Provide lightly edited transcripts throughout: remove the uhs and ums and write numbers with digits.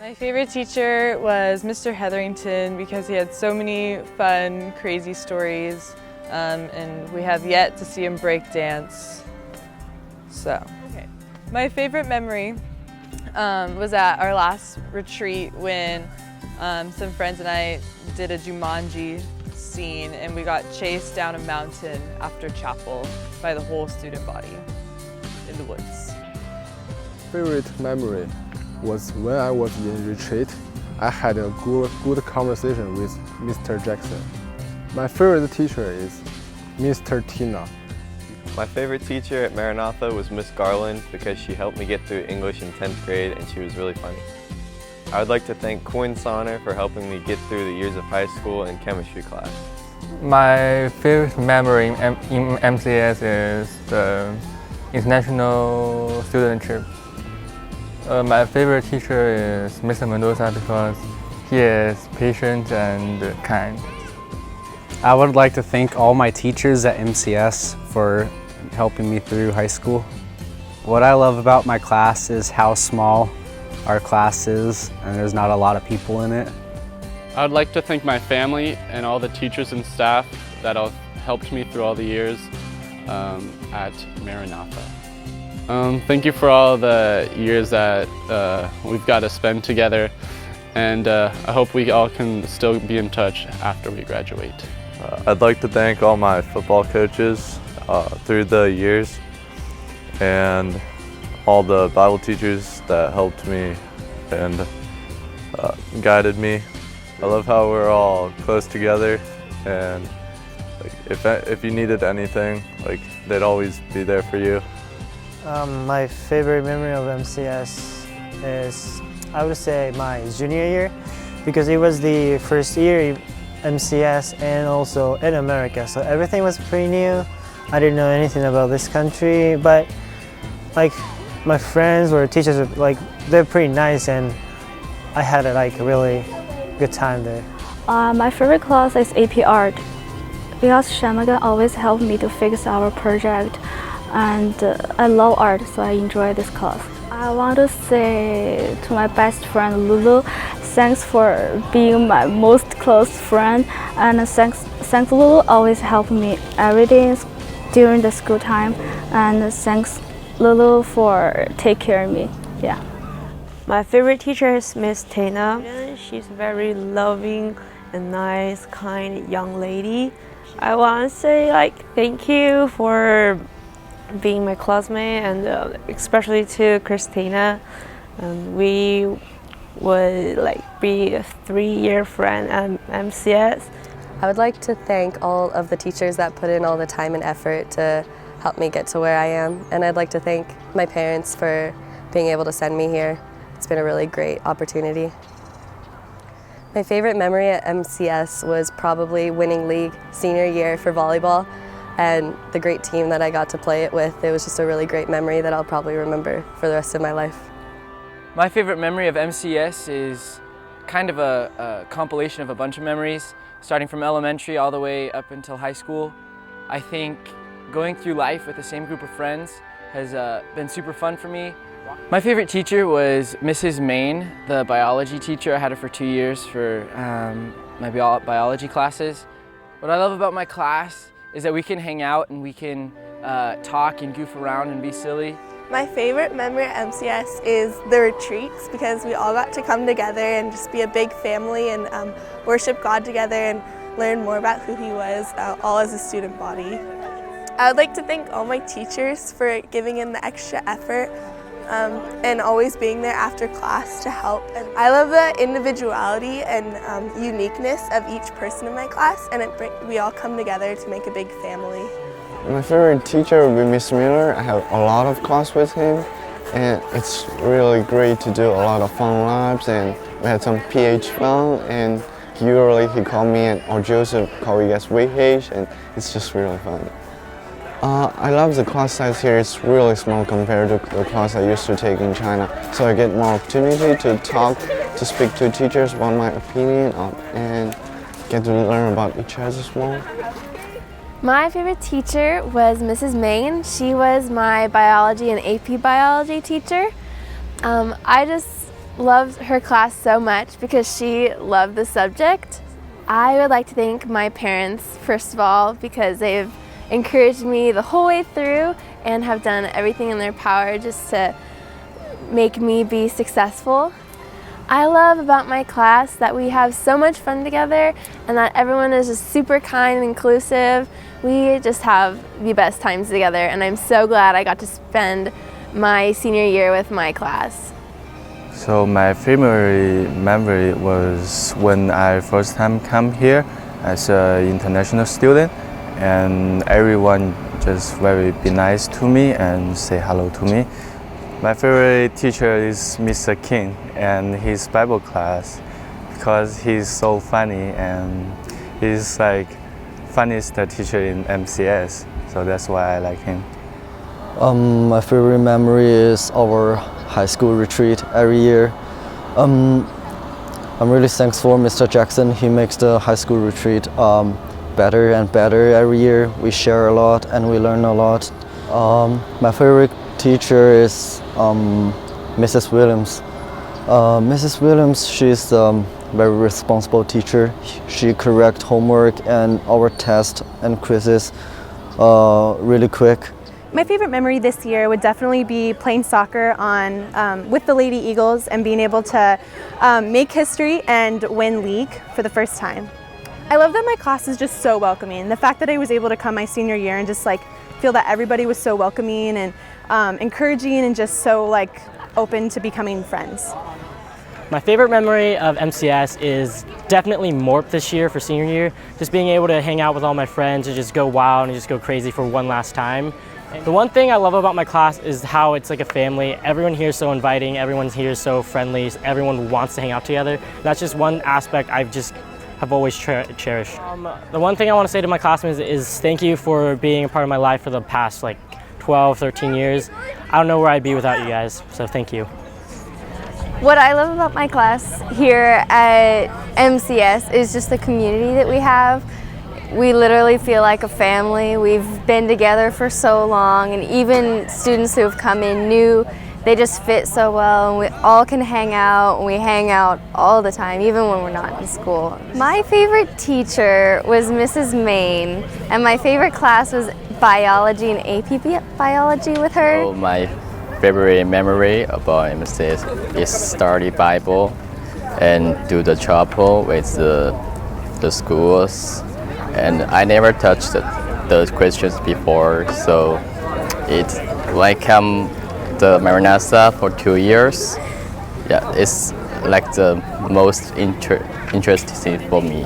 My favorite teacher was Mr. Hetherington because he had so many fun, crazy stories, and we have yet to see him break dance. Okay. My favorite memory was at our last retreat when some friends and I did a Jumanji scene and we got chased down a mountain after chapel by the whole student body in the woods. Favorite memory was when I was in retreat. I had a good conversation with Mr. Jackson. My favorite teacher is Mr. Tina. My favorite teacher at Maranatha was Miss Garland because she helped me get through English in 10th grade and she was really funny. I would like to thank Quinn Sonner for helping me get through the years of high school and chemistry class. My favorite memory in MCS is the international student trip. My favorite teacher is Mr. Mendoza because he is patient and kind. I would like to thank all my teachers at MCS for helping me through high school. What I love about my class is how small our class is and there's not a lot of people in it. I would like to thank my family and all the teachers and staff that have helped me through all the years at Maranatha. Thank you for all the years that we've got to spend together, and I hope we all can still be in touch after we graduate. I'd like to thank all my football coaches through the years and all the Bible teachers that helped me and guided me. I love how we're all close together, and if you needed anything, they'd always be there for you. My favorite memory of MCS is, I would say, my junior year, because it was the first year MCS and also in America, so everything was pretty new. I didn't know anything about this country, but my friends or teachers they're pretty nice, and I had a really good time there. My favorite class is AP Art because Shamaga always helped me to fix our project, and I love art, so I enjoy this class. I want to say to my best friend Lulu, thanks for being my most close friend, and thanks Lulu always helped me every day during the school time, and thanks Lulu for take care of me. Yeah. My favorite teacher is Miss Tina. She's very loving and nice, kind young lady. I want to say thank you for being my classmate, and especially to Christina. We would be a 3-year friend at MCS. I would like to thank all of the teachers that put in all the time and effort to help me get to where I am, and I'd like to thank my parents for being able to send me here. It's been a really great opportunity. My favorite memory at MCS was probably winning league senior year for volleyball and the great team that I got to play it with. It was just a really great memory that I'll probably remember for the rest of my life. My favorite memory of MCS is kind of a compilation of a bunch of memories, starting from elementary all the way up until high school. I think going through life with the same group of friends has been super fun for me. My favorite teacher was Mrs. Main, the biology teacher. I had her for 2 years for my biology classes. What I love about my class is that we can hang out and we can talk and goof around and be silly. My favorite memory at MCS is the retreats, because we all got to come together and just be a big family and worship God together and learn more about who He was, all as a student body. I would like to thank all my teachers for giving in the extra effort and always being there after class to help. And I love the individuality and uniqueness of each person in my class, and we all come together to make a big family. My favorite teacher would be Miss Miller. I have a lot of class with him, and it's really great to do a lot of fun labs, and we had some PH fun, and usually he called me or Joseph call you guys VH, and it's just really fun. I love the class size here. It's really small compared to the class I used to take in China. So I get more opportunity to talk, to speak to teachers about my opinion, and get to learn about each other more. My favorite teacher was Mrs. Main. She was my biology and AP biology teacher. I just loved her class so much because she loved the subject. I would like to thank my parents, first of all, because they've encouraged me the whole way through and have done everything in their power just to make me be successful. I love about my class that we have so much fun together and that everyone is just super kind and inclusive. We just have the best times together, and I'm so glad I got to spend my senior year with my class. So my favorite memory was when I first time come here as an international student, and everyone just very be nice to me and say hello to me. My favorite teacher is Mr. King and his Bible class because he's so funny and he's like funniest teacher in MCS, so that's why I like him. My favorite memory is our high school retreat every year. I'm really thankful for Mr. Jackson. He makes the high school retreat better and better every year. We share a lot and we learn a lot. My favorite teacher is Mrs. Williams. Mrs. Williams, she's a very responsible teacher. She corrects homework and our tests and quizzes really quick. My favorite memory this year would definitely be playing soccer with the Lady Eagles and being able to make history and win league for the first time. I love that my class is just so welcoming. The fact that I was able to come my senior year and just feel that everybody was so welcoming and encouraging and just so open to becoming friends. My favorite memory of MCS is definitely MORP this year for senior year. Just being able to hang out with all my friends and just go wild and just go crazy for one last time. The one thing I love about my class is how it's like a family. Everyone here is so inviting, everyone here is so friendly, everyone wants to hang out together. That's just one aspect have always cherished. The one thing I want to say to my classmates is thank you for being a part of my life for the past 12, 13 years. I don't know where I'd be without you guys, so thank you. What I love about my class here at MCS is just the community that we have. We literally feel like a family. We've been together for so long, and even students who have come in new, they just fit so well, and we all can hang out, and we hang out all the time, even when we're not in school. My favorite teacher was Mrs. Main, and my favorite class was biology and AP biology with her. So my favorite memory about MCS is study Bible and do the chapel with the schools. And I never touched those questions before, so it's the Maranatha for 2 years. Yeah, it's the most interesting for me,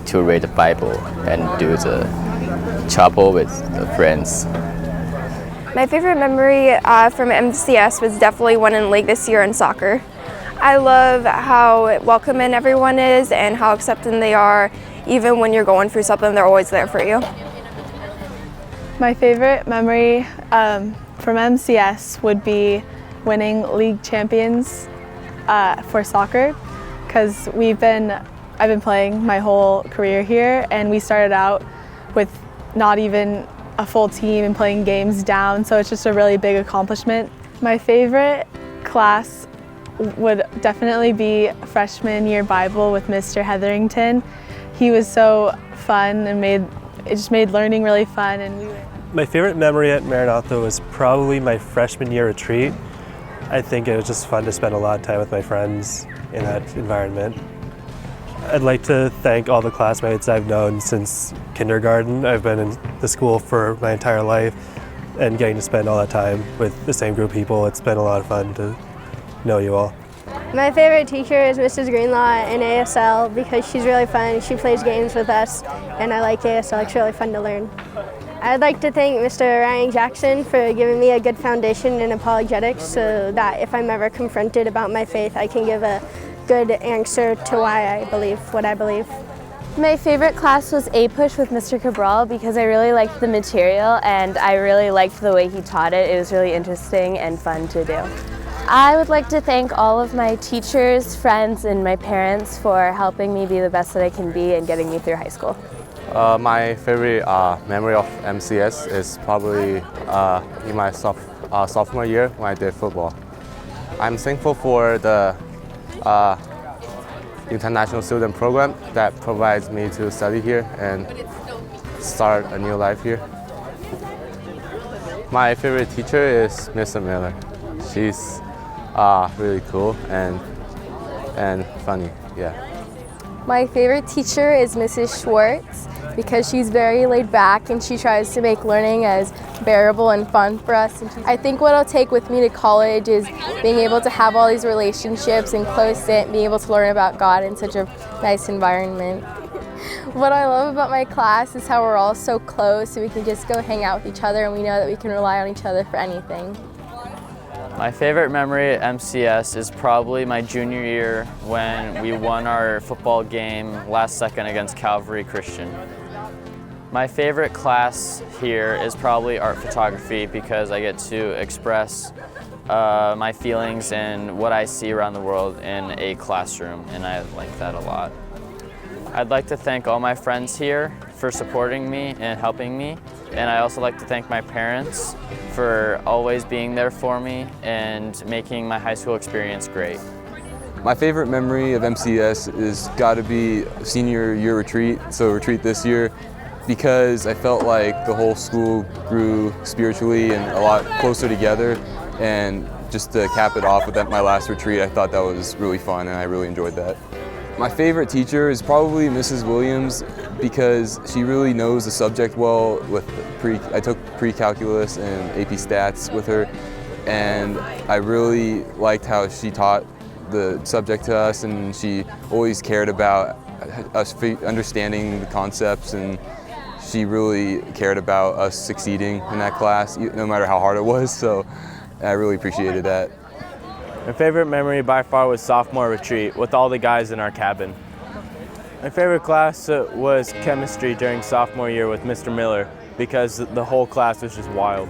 to read the Bible and do the chapel with the friends. My favorite memory from MCS was definitely winning league this year in soccer. I love how welcoming everyone is and how accepting they are. Even when you're going through something, they're always there for you. My favorite memory from MCS would be winning league champions for soccer, because I've been playing my whole career here, and we started out with not even a full team and playing games down, so it's just a really big accomplishment. My favorite class would definitely be freshman year Bible with Mr. Hetherington. He was so fun and it just made learning really fun. My favorite memory at Maranatha was probably my freshman year retreat. I think it was just fun to spend a lot of time with my friends in that environment. I'd like to thank all the classmates I've known since kindergarten. I've been in the school for my entire life, and getting to spend all that time with the same group of people, it's been a lot of fun to know you all. My favorite teacher is Mrs. Greenlaw in ASL because she's really fun. She plays games with us, and I like ASL. It's really fun to learn. I'd like to thank Mr. Ryan Jackson for giving me a good foundation in apologetics so that if I'm ever confronted about my faith, I can give a good answer to why I believe what I believe. My favorite class was A-Push with Mr. Cabral because I really liked the material and I really liked the way he taught it. It was really interesting and fun to do. I would like to thank all of my teachers, friends, and my parents for helping me be the best that I can be and getting me through high school. My favorite memory of MCS is probably in my sophomore year when I did football. I'm thankful for the international student program that provides me to study here and start a new life here. My favorite teacher is Mr. Miller. She's really cool and funny, yeah. My favorite teacher is Mrs. Schwartz because she's very laid back and she tries to make learning as bearable and fun for us. I think what I'll take with me to college is being able to have all these relationships and close-knit, being able to learn about God in such a nice environment. What I love about my class is how we're all so close, so we can just go hang out with each other and we know that we can rely on each other for anything. My favorite memory at MCS is probably my junior year when we won our football game last second against Calvary Christian. My favorite class here is probably art photography because I get to express my feelings and what I see around the world in a classroom, and I like that a lot. I'd like to thank all my friends here for supporting me and helping me, and I also like to thank my parents for always being there for me and making my high school experience great. My favorite memory of MCS is got to be senior year retreat, so retreat this year, because I felt like the whole school grew spiritually and a lot closer together, and just to cap it off with my last retreat, I thought that was really fun and I really enjoyed that. My favorite teacher is probably Mrs. Williams because she really knows the subject well. I took pre-calculus and AP stats with her, and I really liked how she taught the subject to us, and she always cared about us understanding the concepts, and she really cared about us succeeding in that class, no matter how hard it was, so I really appreciated that. My favorite memory by far was sophomore retreat with all the guys in our cabin. My favorite class was chemistry during sophomore year with Mr. Miller because the whole class was just wild.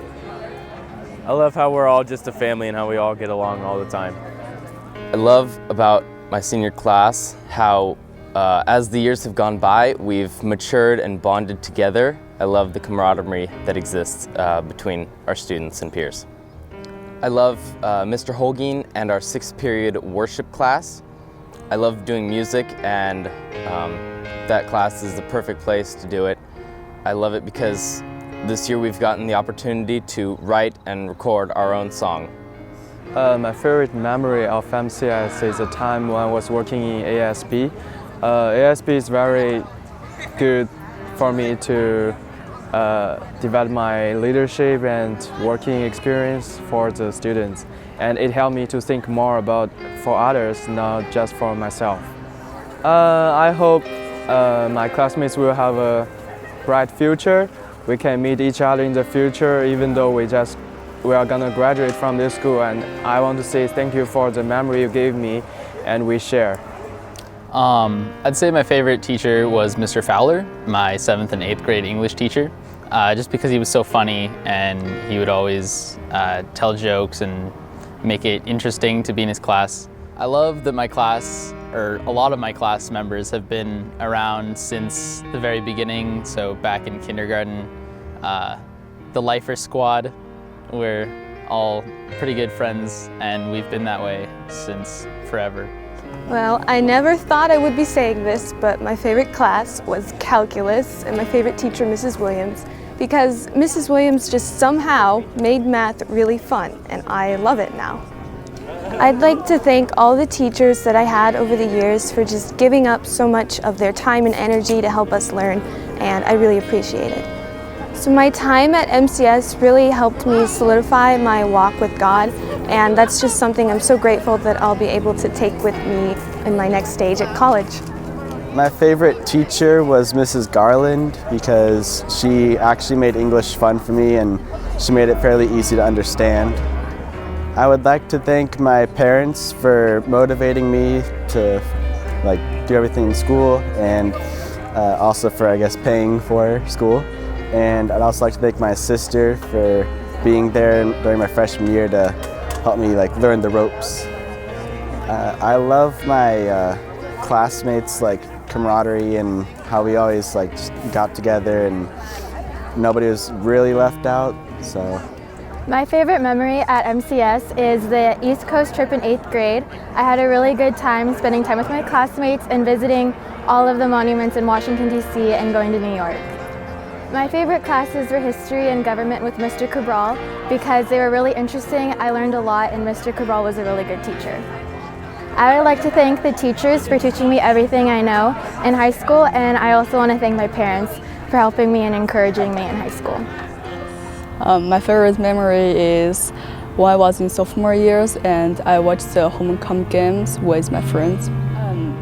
I love how we're all just a family and how we all get along all the time. I love about my senior class how as the years have gone by, we've matured and bonded together. I love the camaraderie that exists between our students and peers. I love Mr. Holguin and our 6th period worship class. I love doing music, and that class is the perfect place to do it. I love it because this year we've gotten the opportunity to write and record our own song. My favorite memory of MCS is a time when I was working in ASB. ASB is very good for me to develop my leadership and working experience for the students, and it helped me to think more about for others, not just for myself. I hope my classmates will have a bright future. We can meet each other in the future, even though we are gonna graduate from this school, and I want to say thank you for the memory you gave me and we share. I'd say my favorite teacher was Mr. Fowler, my 7th and 8th grade English teacher, just because he was so funny and he would always tell jokes and make it interesting to be in his class. I love that my class, or a lot of my class members, have been around since the very beginning. So back in kindergarten, the Lifer Squad, we're all pretty good friends and we've been that way since forever. Well, I never thought I would be saying this, but my favorite class was calculus and my favorite teacher, Mrs. Williams, because Mrs. Williams just somehow made math really fun, and I love it now. I'd like to thank all the teachers that I had over the years for just giving up so much of their time and energy to help us learn, and I really appreciate it. So my time at MCS really helped me solidify my walk with God, and that's just something I'm so grateful that I'll be able to take with me in my next stage at college. My favorite teacher was Mrs. Garland because she actually made English fun for me and she made it fairly easy to understand. I would like to thank my parents for motivating me to do everything in school, and also for, I guess, paying for school. And I'd also like to thank my sister for being there during my freshman year to help me learn the ropes. I love my classmates' camaraderie and how we always just got together and nobody was really left out. So My favorite memory at MCS is the East Coast trip in 8th grade. I had a really good time spending time with my classmates and visiting all of the monuments in Washington, D.C. and going to New York. My favorite classes were history and government with Mr. Cabral because they were really interesting. I learned a lot and Mr. Cabral was a really good teacher. I would like to thank the teachers for teaching me everything I know in high school, and I also want to thank my parents for helping me and encouraging me in high school. My favorite memory is when I was in sophomore years and I watched the homecoming games with my friends.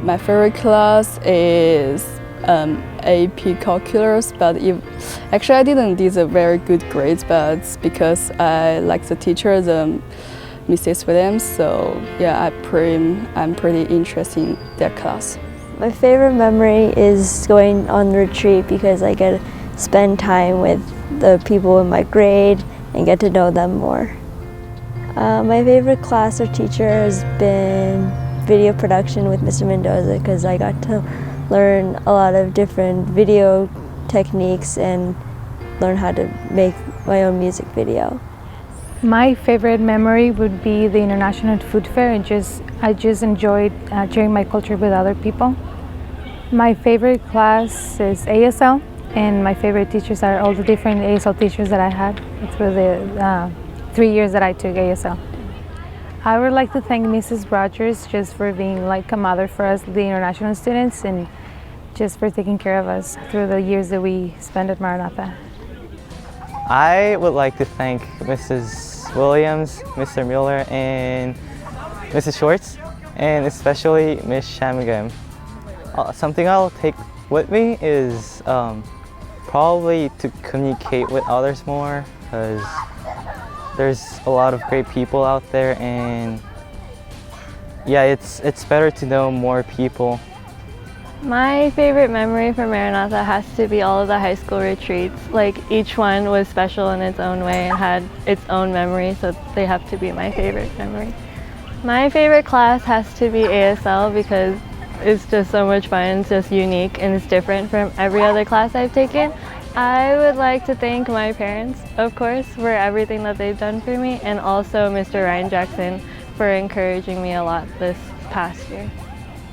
My favorite class is AP Calculus, but actually I didn't do the very good grades, but it's because I like the teacher, the Mrs. Williams, so yeah, I'm pretty interested in that class. My favorite memory is going on retreat because I get to spend time with the people in my grade and get to know them more. My favorite class or teacher has been video production with Mr. Mendoza because I got to learn a lot of different video techniques and learn how to make my own music video. My favorite memory would be the International Food Fair. I just enjoyed sharing my culture with other people. My favorite class is ASL, and my favorite teachers are all the different ASL teachers that I had. It's for the 3 years that I took ASL. I would like to thank Mrs. Rogers just for being like a mother for us, the international students, and just for taking care of us through the years that we spent at Maranatha. I would like to thank Mrs. Williams, Mr. Mueller, and Mrs. Schwartz, and especially Ms. Shamigam. Something I'll take with me is probably to communicate with others more, because there's a lot of great people out there, and yeah, it's better to know more people. My favorite memory from Maranatha has to be all of the high school retreats. Like, each one was special in its own way and had its own memory, so they have to be my favorite memory. My favorite class has to be ASL because it's just so much fun, it's just unique, and it's different from every other class I've taken. I would like to thank my parents, of course, for everything that they've done for me, and also Mr. Ryan Jackson for encouraging me a lot this past year.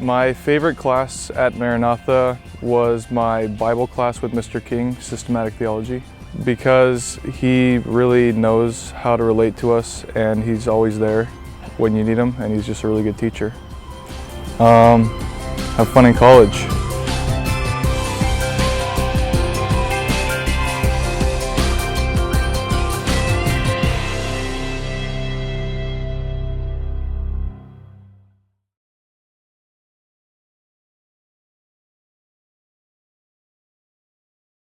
My favorite class at Maranatha was my Bible class with Mr. King, Systematic Theology, because he really knows how to relate to us and he's always there when you need him, and he's just a really good teacher. Have fun in college.